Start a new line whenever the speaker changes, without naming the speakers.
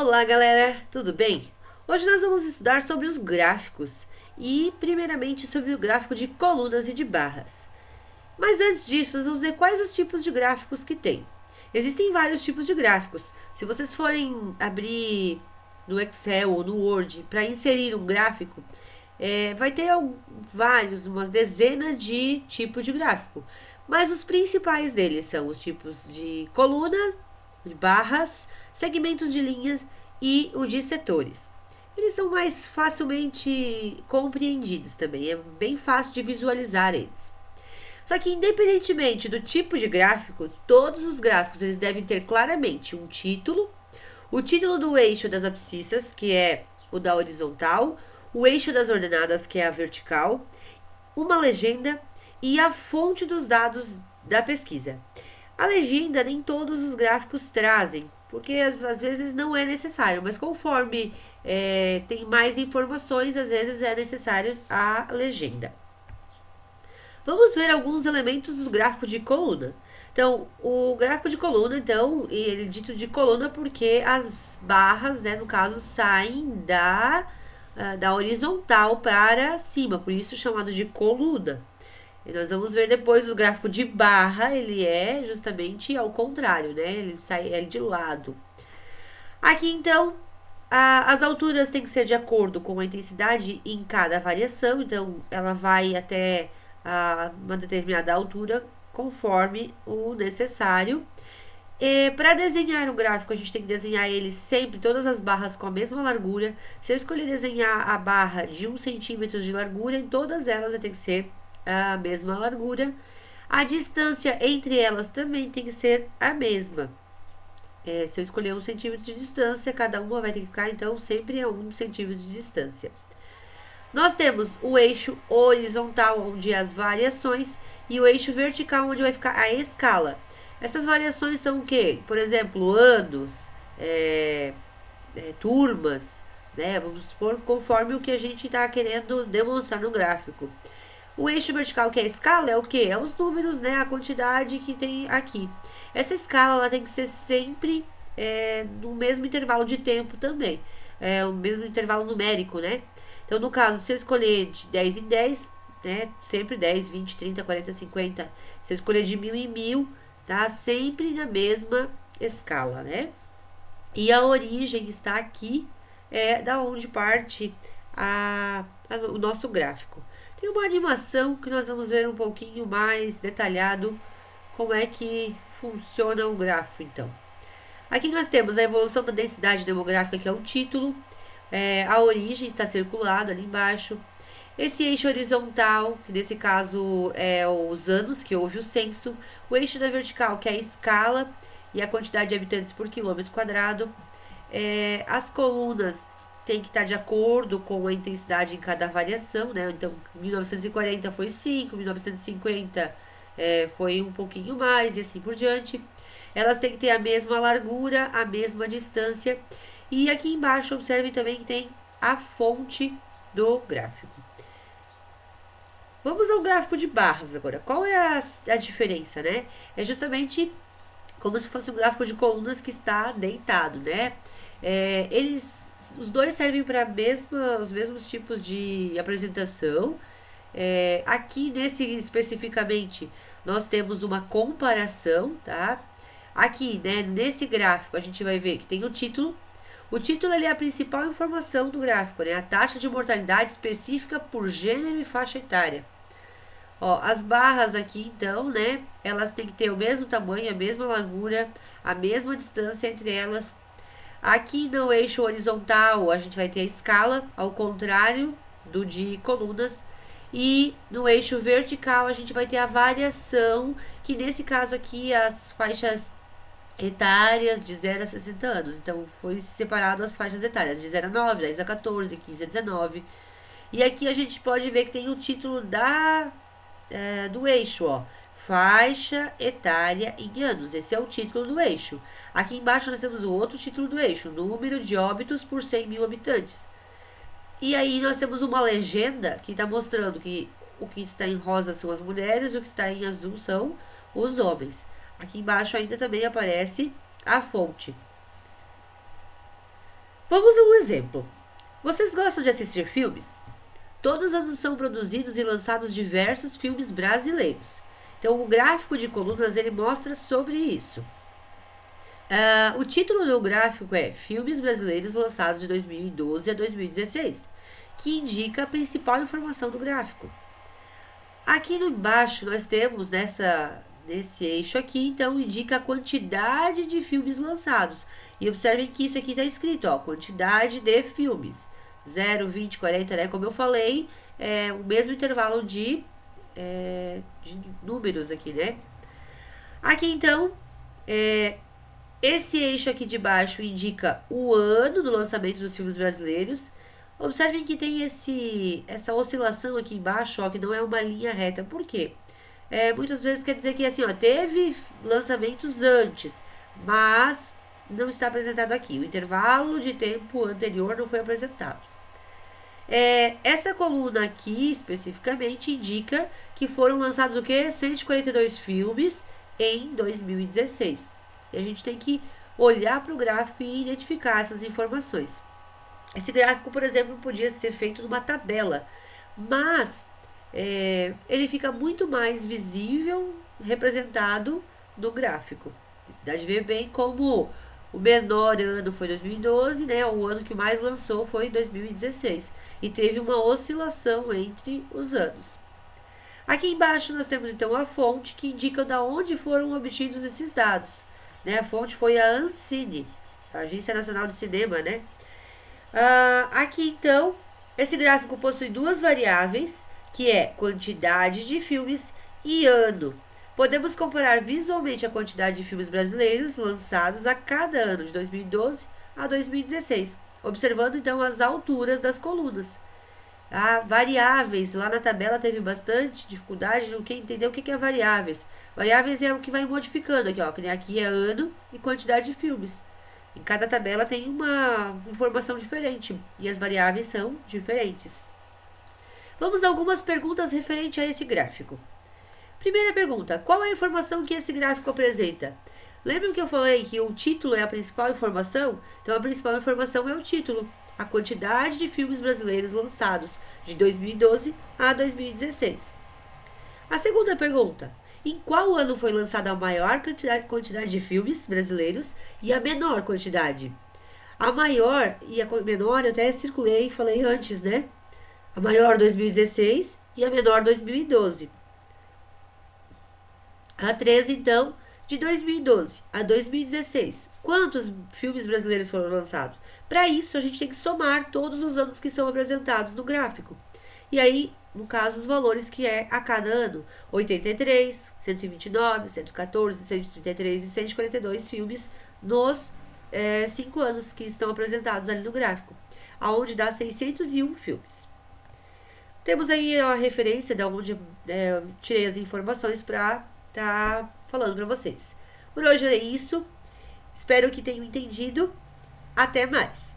Olá, galera, tudo bem? Hoje nós vamos estudar sobre os gráficos e, primeiramente, sobre o gráfico de colunas e de barras. Mas antes disso, nós vamos ver quais os tipos de gráficos que tem. Existem vários tipos de gráficos. Se vocês forem abrir no Excel ou no Word para inserir um gráfico, vai ter vários, umas dezenas de tipos de gráfico. Mas os principais deles são os tipos de colunas, de barras, segmentos de linhas e o de setores. Eles são mais facilmente compreendidos também, é bem fácil de visualizar eles. Só que independentemente do tipo de gráfico, todos os gráficos eles devem ter claramente um título, o título do eixo das abscissas, que é o da horizontal, o eixo das ordenadas, que é a vertical, uma legenda e a fonte dos dados da pesquisa. A legenda nem todos os gráficos trazem, porque às vezes não é necessário, mas conforme tem mais informações, às vezes é necessário a legenda. Vamos ver alguns elementos do gráfico de coluna. Então, o gráfico de coluna, então, ele é dito de coluna porque as barras, né, no caso, saem da horizontal para cima, por isso chamado de coluna. E nós vamos ver depois o gráfico de barra, ele é justamente ao contrário, né? Ele sai de lado. Aqui, então, as alturas têm que ser de acordo com a intensidade em cada variação. Então, ela vai até uma determinada altura, conforme o necessário. Para desenhar um gráfico, a gente tem que desenhar ele sempre, todas as barras com a mesma largura. Se eu escolher desenhar a barra de 1 centímetro de largura, em todas elas tem que ser a mesma largura. A distância entre elas também tem que ser a mesma. Se eu escolher 1 centímetro de distância, cada uma vai ter que ficar, então, sempre a 1 centímetro de distância. Nós temos o eixo horizontal, onde as variações, e o eixo vertical, onde vai ficar a escala. Essas variações são o quê? Por exemplo, anos, turmas, né? Vamos supor, conforme o que a gente está querendo demonstrar no gráfico. O eixo vertical, que é a escala, é o que? É os números, né? A quantidade que tem aqui. Essa escala ela tem que ser sempre no mesmo intervalo de tempo também. O mesmo intervalo numérico, né? Então, no caso, se eu escolher de 10 em 10, né? Sempre 10, 20, 30, 40, 50. Se eu escolher de 1000 em 1000, tá? Sempre na mesma escala, né? E a origem está aqui, da onde parte o nosso gráfico. Tem uma animação que nós vamos ver um pouquinho mais detalhado como é que funciona o gráfico, então. Aqui nós temos a evolução da densidade demográfica, que é o título. A origem está circulado ali embaixo. Esse eixo horizontal, que nesse caso é os anos, que houve o censo. O eixo da vertical, que é a escala e a quantidade de habitantes por quilômetro quadrado. As colunas tem que estar de acordo com a intensidade em cada variação, né? Então, 1940 foi 5, 1950 foi um pouquinho mais e assim por diante. Elas têm que ter a mesma largura, a mesma distância. E aqui embaixo, observem também que tem a fonte do gráfico. Vamos ao gráfico de barras agora. Qual é a diferença, né? É justamente como se fosse um gráfico de colunas que está deitado, né? Os dois servem para os mesmos tipos de apresentação. Aqui nesse especificamente nós temos uma comparação, tá? Aqui, né, nesse gráfico a gente vai ver que tem o título. O título ele é a principal informação do gráfico, né? A taxa de mortalidade específica por gênero e faixa etária. Ó, as barras aqui, então, né? Elas têm que ter o mesmo tamanho, a mesma largura, a mesma distância entre elas. Aqui no eixo horizontal, a gente vai ter a escala, ao contrário do de colunas. E no eixo vertical, a gente vai ter a variação, que nesse caso aqui, as faixas etárias de 0 a 60 anos. Então, foi separado as faixas etárias de 0 a 9, 10 a 14, 15 a 19. E aqui a gente pode ver que tem o título do eixo, ó. Faixa etária em anos. Esse é o título do eixo. Aqui embaixo nós temos o outro título do eixo. Número de óbitos por 100 mil habitantes. E aí nós temos uma legenda que está mostrando que o que está em rosa são as mulheres e o que está em azul são os homens. Aqui embaixo ainda também aparece a fonte. Vamos a um exemplo. Vocês gostam de assistir filmes? Todos os anos são produzidos e lançados diversos filmes brasileiros. Então, o gráfico de colunas ele mostra sobre isso. O título do gráfico é Filmes Brasileiros Lançados de 2012 a 2016, que indica a principal informação do gráfico. Aqui embaixo nós temos nesse eixo aqui, então indica a quantidade de filmes lançados. E observem que isso aqui está escrito, ó, quantidade de filmes. 0, 20, 40, né? Como eu falei, é o mesmo intervalo de números aqui, né? Aqui então, esse eixo aqui de baixo indica o ano do lançamento dos filmes brasileiros. Observem que tem essa oscilação aqui embaixo, ó, que não é uma linha reta. Por quê? Muitas vezes quer dizer que assim, ó, teve lançamentos antes, mas não está apresentado aqui. O intervalo de tempo anterior não foi apresentado. Essa coluna aqui, especificamente, indica que foram lançados o quê? 142 filmes em 2016. E a gente tem que olhar para o gráfico e identificar essas informações. Esse gráfico, por exemplo, podia ser feito numa tabela, mas ele fica muito mais visível, representado no gráfico. Dá de ver bem como o menor ano foi 2012, né? O ano que mais lançou foi 2016. E teve uma oscilação entre os anos. Aqui embaixo nós temos então a fonte que indica de onde foram obtidos esses dados. Né? A fonte foi a Ancine, a Agência Nacional de Cinema, né? Aqui então, esse gráfico possui duas variáveis, que é quantidade de filmes e ano. Podemos comparar visualmente a quantidade de filmes brasileiros lançados a cada ano, de 2012 a 2016, observando então as alturas das colunas. Variáveis, lá na tabela teve bastante dificuldade no que entender o que é variáveis. Variáveis é o que vai modificando aqui, ó, aqui é ano e quantidade de filmes. Em cada tabela tem uma informação diferente e as variáveis são diferentes. Vamos a algumas perguntas referentes a esse gráfico. Primeira pergunta, qual é a informação que esse gráfico apresenta? Lembram que eu falei que o título é a principal informação? Então, a principal informação é o título, a quantidade de filmes brasileiros lançados de 2012 a 2016. A segunda pergunta, em qual ano foi lançada a maior quantidade de filmes brasileiros e a menor quantidade? A maior e a menor eu até circulei e falei antes, né? A maior 2016 e a menor 2012. A 13, então, de 2012 a 2016. Quantos filmes brasileiros foram lançados? Para isso, a gente tem que somar todos os anos que são apresentados no gráfico. E aí, no caso, os valores que é a cada ano. 83, 129, 114, 133 e 142 filmes nos 5 anos que estão apresentados ali no gráfico. Aonde dá 601 filmes. Temos aí a referência de onde tirei as informações para estar falando para vocês. Por hoje é isso. Espero que tenham entendido. Até mais!